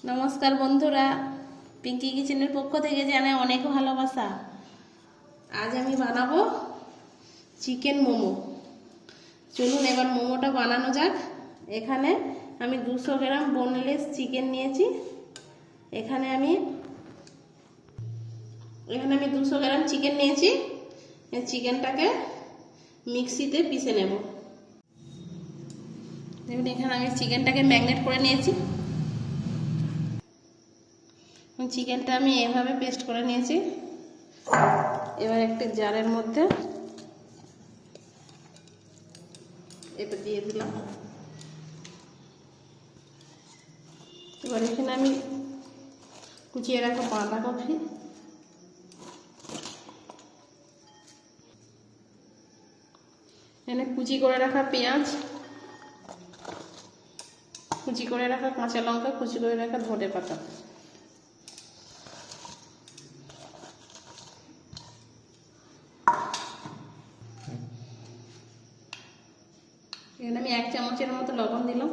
নমস্কার বন্ধুরা, পিঙ্কি কিচেনের পক্ষ থেকে জানাই অনেক ভালোবাসা। আজ আমি বানাবো চিকেন মোমো। চলুন এবার মোমোটা বানানো যাক। এখানে আমি 200 গ্রাম বোনলেস চিকেন নিয়েছি। এখানে আমি 200 গ্রাম চিকেন নিয়েছি। এই চিকেনটাকে মিক্সিতে পিষে নেব। দেখুন এখানে আমি চিকেনটাকে ম্যারিনেট করে নিয়েছি। চিকেনটা আমি এভাবে পেস্ট করে নিয়েছি। এবার একটা জারের মধ্যে এটা দিয়ে দিলাম। এবার এখানে আমি কুচিয়ে রাখা বাঁধাকপি, এখানে কুচি করে রাখা পেঁয়াজ, কুচি করে রাখা কাঁচা লঙ্কা, কুচি করে রাখা ধনে পাতা, এখানে আমি 1 চামচের মতো লবণ দিলাম।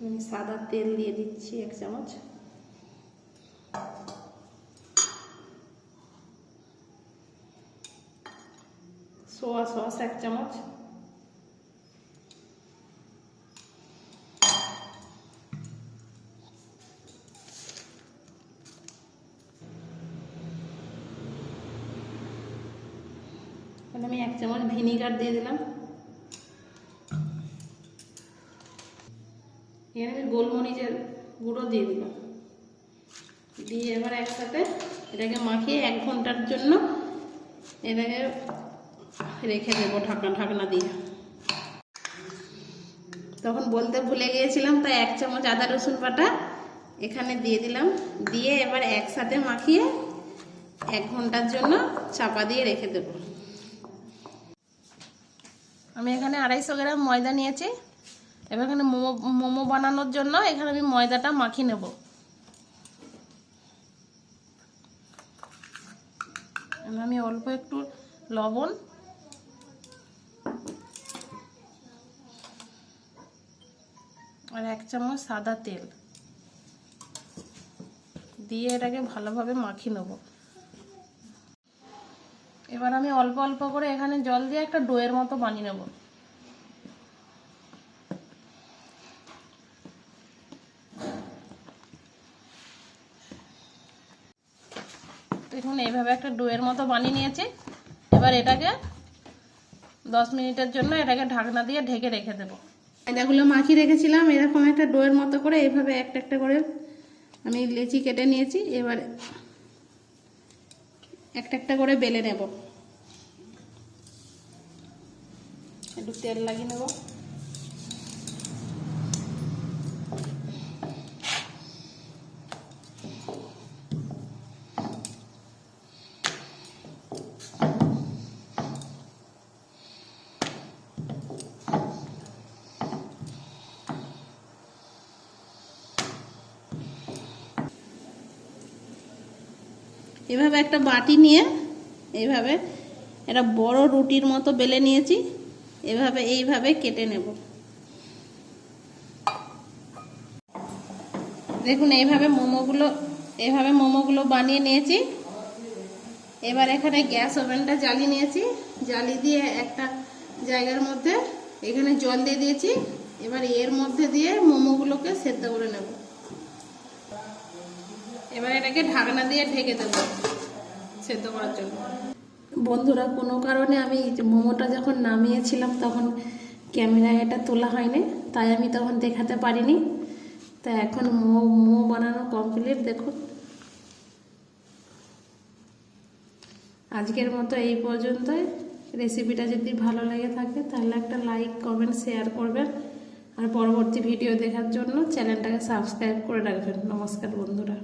আমি সাদা তেল দিয়ে দিচ্ছি 1 চামচ। সোয়া সস 1 চামচ। আমি 1 চামচ ভিনিগার দিয়ে দিলাম। এখানে আমি গোলমরিচের গুঁড়ো দিয়ে দিলাম। দিয়ে এবার একসাথে এটাকে মাখিয়ে 1 ঘন্টার জন্য এটাকে রেখে দেবো ঢাকনা দিয়ে। তখন বলতে ভুলে গিয়েছিলাম, তাই 1 চামচ আদা রসুন বাটা এখানে দিয়ে দিলাম। দিয়ে এবার একসাথে মাখিয়ে 1 ঘন্টার জন্য চাপা দিয়ে রেখে দেবো। আমি এখানে 250 গ্রাম ময়দা নিয়েছি। এবার এখানে মোমো বানানোর জন্য এখানে আমি ময়দাটা মাখিয়ে নেব। আমি অল্প একটু লবণ আর 1 চামচ সাদা তেল দিয়ে এটাকে ভালোভাবে মাখিয়ে নেব। এবার আমি অল্প অল্প করে এখানে জল দিয়ে একটা ডোয়ের মতো বানিয়ে নেব। দেখুন এইভাবে একটা ডোয়ের মতো বানিয়ে নিয়েছি। এবার এটাকে 10 মিনিটের জন্য এটাকে ঢাকনা দিয়ে ঢেকে রেখে দেব। ময়দাগুলো মাখিয়ে রেখেছিলাম এরকম একটা ডোয়ের মতো করে এইভাবে একটা একটা করে আমি লেচি কেটে নিয়েছি। এবার একটা একটা করে বেলে নেব। একটু তেল লাগিয়ে নেব। এভাবে একটা বাটি নিয়ে এইভাবে একটা বড় রুটির মতো বেলে নিয়েছি। এইভাবে কেটে নেব। দেখুন এইভাবে মোমোগুলো বানিয়ে নিয়েছি। এবার এখানে গ্যাস ওভেনটা জ্বালিয়ে নিয়েছি। জ্বালিয়ে দিয়ে একটা জায়গার মধ্যে এখানে জল দিয়ে দিয়েছি। এবার এর মধ্যে দিয়ে মোমোগুলোকে সেদ্ধ করে নেব। এবার এটাকে ঢাকনা দিয়ে ঢেকে দেবো সেদ্ধ করার জন্য। বন্ধুরা, কোনো কারণে আমি মোমোটা যখন নামিয়েছিলাম তখন ক্যামেরায় এটা তোলা হয়নি, তাই আমি তখন দেখাতে পারিনি। তাই এখন মোমো বানানো কমপ্লিট। দেখুন আজকের মতো এই পর্যন্তই। রেসিপিটা যদি ভালো লেগে থাকে তাহলে একটা লাইক, কমেন্ট, শেয়ার করবেন। আর পরবর্তী ভিডিও দেখার জন্য চ্যানেলটাকে সাবস্ক্রাইব করে রাখবেন। নমস্কার বন্ধুরা।